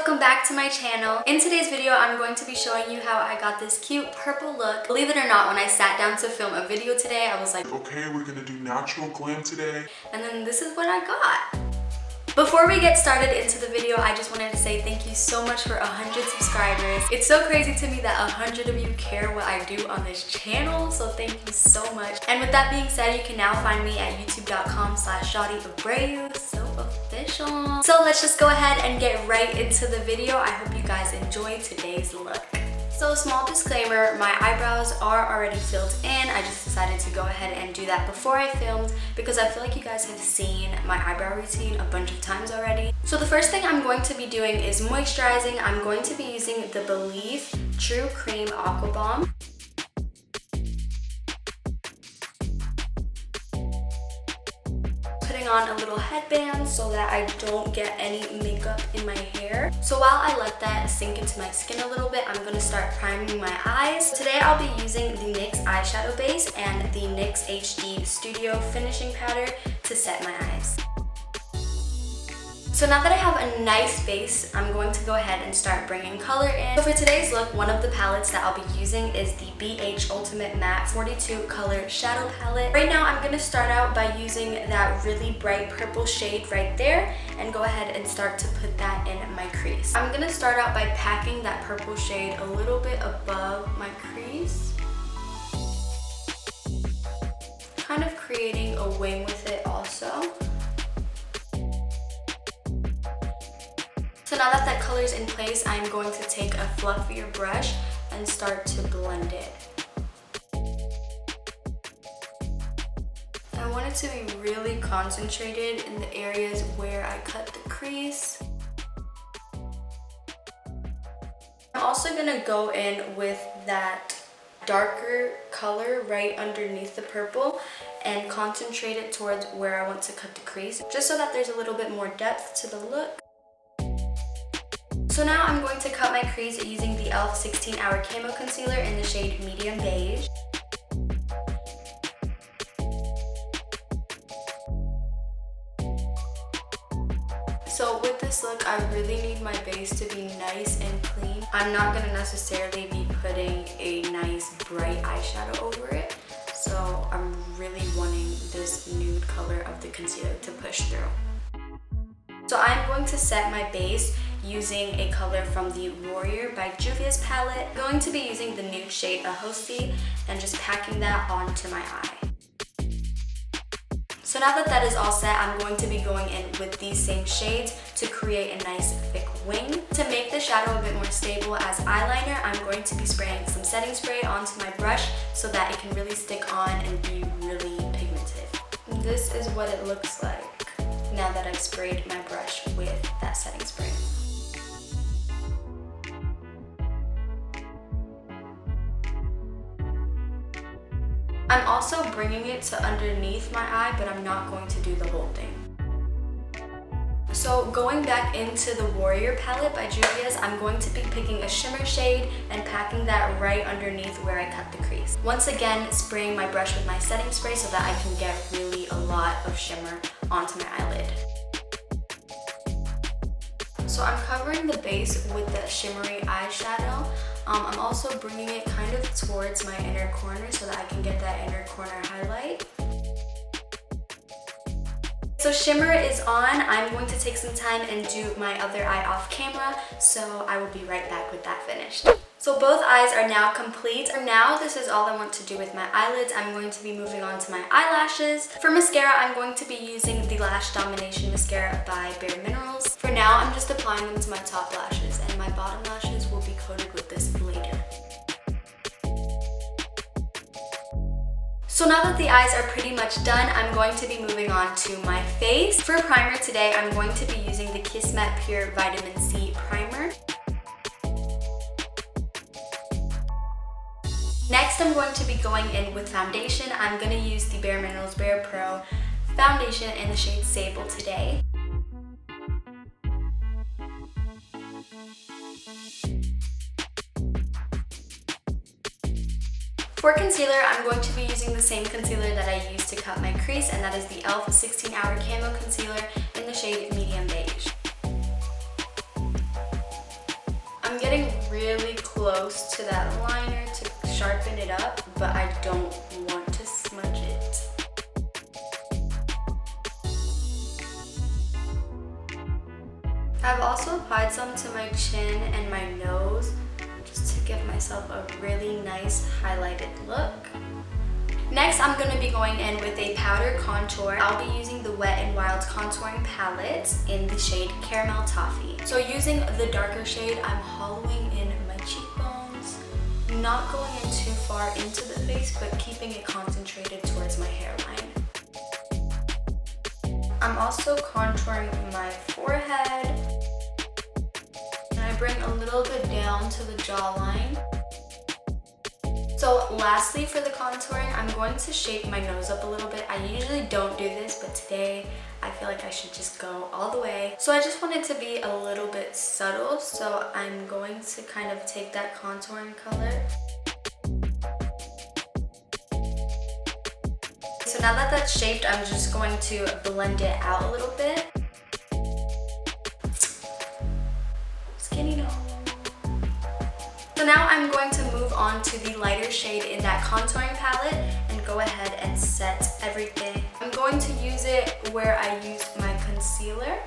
welcome back to my channel. In today's video, I'm going to be showing you how I got this cute purple look. Believe it or not, when I sat down to film a video today, I was like, okay, we're gonna do natural glam today. And then this is what I got. Before we get started into the video, I just wanted to say thank you so much for 100 subscribers. It's so crazy to me that 100 of you care what I do on this channel, so thank you so much. And with that being said, you can now find me at youtube.com/shari.abreu. So official. So let's just go ahead and get right into the video. I hope you guys enjoy today's look. So small disclaimer, my eyebrows are already filled in. I just decided to go ahead and do that before I filmed because I feel like you guys have seen my eyebrow routine a bunch of times already. So the first thing I'm going to be doing is moisturizing. I'm going to be using the Believe True Cream Aqua Bomb. On a little headband so that I don't get any makeup in my hair. So while I let that sink into my skin a little bit, I'm going to start priming my eyes. Today I'll be using the NYX eyeshadow base and the NYX HD Studio finishing powder to set my eyes. So now that I have a nice base, I'm going to go ahead and start bringing color in. So for today's look, one of the palettes that I'll be using is the BH Ultimate Matte 42 color shadow palette. Right now, I'm going to start out by using that really bright purple shade right there and go ahead and start to put that in my crease. I'm going to start out by packing that purple shade a little bit above my crease, kind of creating a wing with it also. So now that that color is in place, I'm going to take a fluffier brush and start to blend it. I want it to be really concentrated in the areas where I cut the crease. I'm also gonna go in with that darker color right underneath the purple and concentrate it towards where I want to cut the crease, just so that there's a little bit more depth to the look. So now I'm going to cut my crease using the e.l.f. 16-Hour Camo Concealer in the shade Medium Beige. So with this look, I really need my base to be nice and clean. I'm not going to necessarily be putting a nice bright eyeshadow over it. So I'm really wanting this nude color of the concealer to push through. So I'm going to set my base using a color from the Warrior by Juvia's palette. I'm going to be using the nude shade Ahosi and just packing that onto my eye. So now that that is all set, I'm going to be going in with these same shades to create a nice thick wing. To make the shadow a bit more stable as eyeliner, I'm going to be spraying some setting spray onto my brush so that it can really stick on and be really pigmented. This is what it looks like now that I've sprayed my brush with that setting spray. I'm also bringing it to underneath my eye, but I'm not going to do the whole thing. So going back into the Warrior palette by Juvia's, I'm going to be picking a shimmer shade and packing that right underneath where I cut the crease. Once again, spraying my brush with my setting spray so that I can get really a lot of shimmer onto my eyelid. So I'm covering the base with the shimmery eyeshadow. I'm also bringing it kind of towards my inner corner so that I can get that inner corner highlight. So shimmer is on. I'm going to take some time and do my other eye off camera, so I will be right back with that finished. So both eyes are now complete. For now, this is all I want to do with my eyelids. I'm going to be moving on to my eyelashes. For mascara, I'm going to be using the Lash Domination Mascara by Bare Minerals. For now, I'm just applying them to my top lashes, and my bottom lashes will be coated with this later. So now that the eyes are pretty much done, I'm going to be moving on to my face. For primer today, I'm going to be using the Kiss Matte Pure Vitamin C Primer. Next, I'm going to be going in with foundation. I'm going to use the Bare Minerals Bare Pro foundation in the shade Sable today. For concealer, I'm going to be using the same concealer that I used to cut my crease, and that is the e.l.f. 16-Hour Camo Concealer in the shade Medium Beige. I'm getting really close to that liner to sharpen it up, but I don't want to smudge it. I've also applied some to my chin and my nose just to give myself a really nice highlighted look. Next, I'm going to be going in with a powder contour. I'll be using the Wet n Wild contouring palette in the shade Caramel Toffee. So using the darker shade, I'm hollowing in my cheekbones, not going in too far into the face, but keeping it concentrated towards my hairline. I'm also contouring my forehead, and I bring a little bit down to the jawline. So lastly, for the contouring, I'm going to shape my nose up a little bit. I usually don't do this, but today I feel like I should just go all the way. So I just want it to be a little bit subtle, so I'm going to kind of take that contouring color. So now that that's shaped, I'm just going to blend it out a little bit. Skinny nose. So now I'm going to move on to the lighter shade in that contouring palette and go ahead and set everything. I'm going to use it where I used my concealer.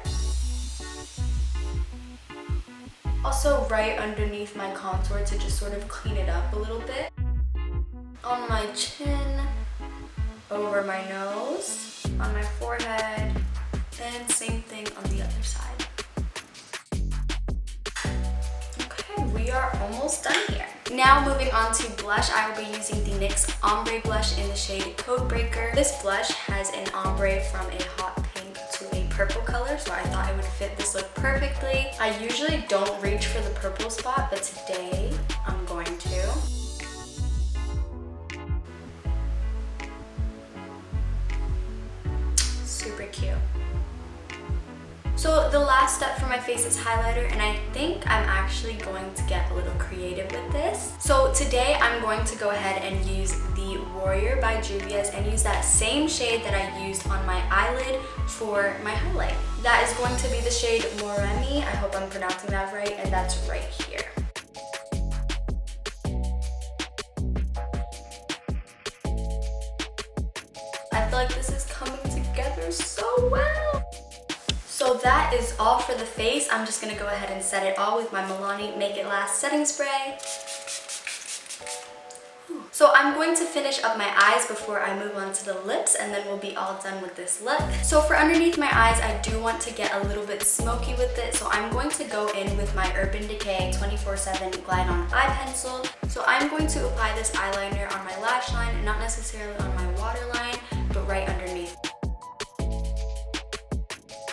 Also right underneath my contour to just sort of clean it up a little bit. On my chin, over my nose, on my forehead, and same thing on the other side. We are almost done here. Now moving on to blush, I will be using the NYX Ombre Blush in the shade Codebreaker. This blush has an ombre from a hot pink to a purple color, so I thought it would fit this look perfectly. I usually don't reach for the purple spot, but today I'm going to. Super cute. So the last step for my face is highlighter, and I think I'm actually going to get a little creative with this. So today I'm going to go ahead and use the Warrior by Juvia's and use that same shade that I used on my eyelid for my highlight. That is going to be the shade Moremi. I hope I'm pronouncing that right, and that's right here. I feel like this is coming together so well. So that is all for the face. I'm just going to go ahead and set it all with my Milani Make It Last setting spray. So I'm going to finish up my eyes before I move on to the lips, and then we'll be all done with this look. So for underneath my eyes, I do want to get a little bit smoky with it, so I'm going to go in with my Urban Decay 24/7 Glide On Eye Pencil. So I'm going to apply this eyeliner on my lash line, and not necessarily on my waterline, but right underneath.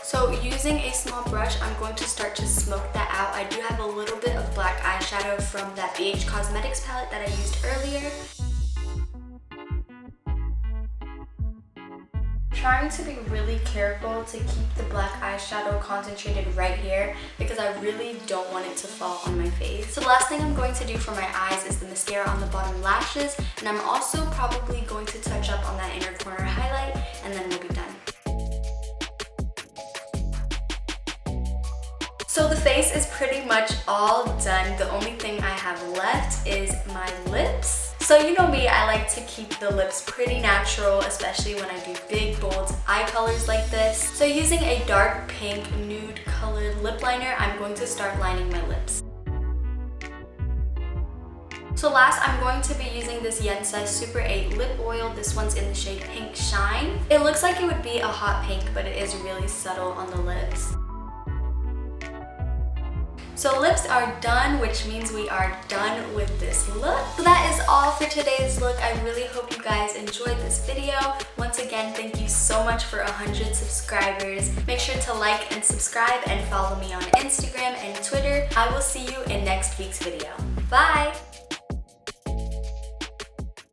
So using a small brush, I'm going to start to smoke that out. I do have a little bit of black eyeshadow from that BH Cosmetics palette that I used earlier. Trying to be really careful to keep the black eyeshadow concentrated right here because I really don't want it to fall on my face. So the last thing I'm going to do for my eyes is the mascara on the bottom lashes, and I'm also probably going to touch up on that inner corner highlight, and then we'll be done. So the face is pretty much all done. The only thing I have left is my lips. So you know me, I like to keep the lips pretty natural, especially when I do big, bold eye colors like this. So using a dark pink nude colored lip liner, I'm going to start lining my lips. So last, I'm going to be using this Yensa Super 8 lip oil. This one's in the shade Pink Shine. It looks like it would be a hot pink, but it is really subtle on the lips. So lips are done, which means we are done with this look. So that is all for today's look. I really hope you guys enjoyed this video. Once again, thank you so much for 100 subscribers. Make sure to like and subscribe and follow me on Instagram and Twitter. I will see you in next week's video. Bye!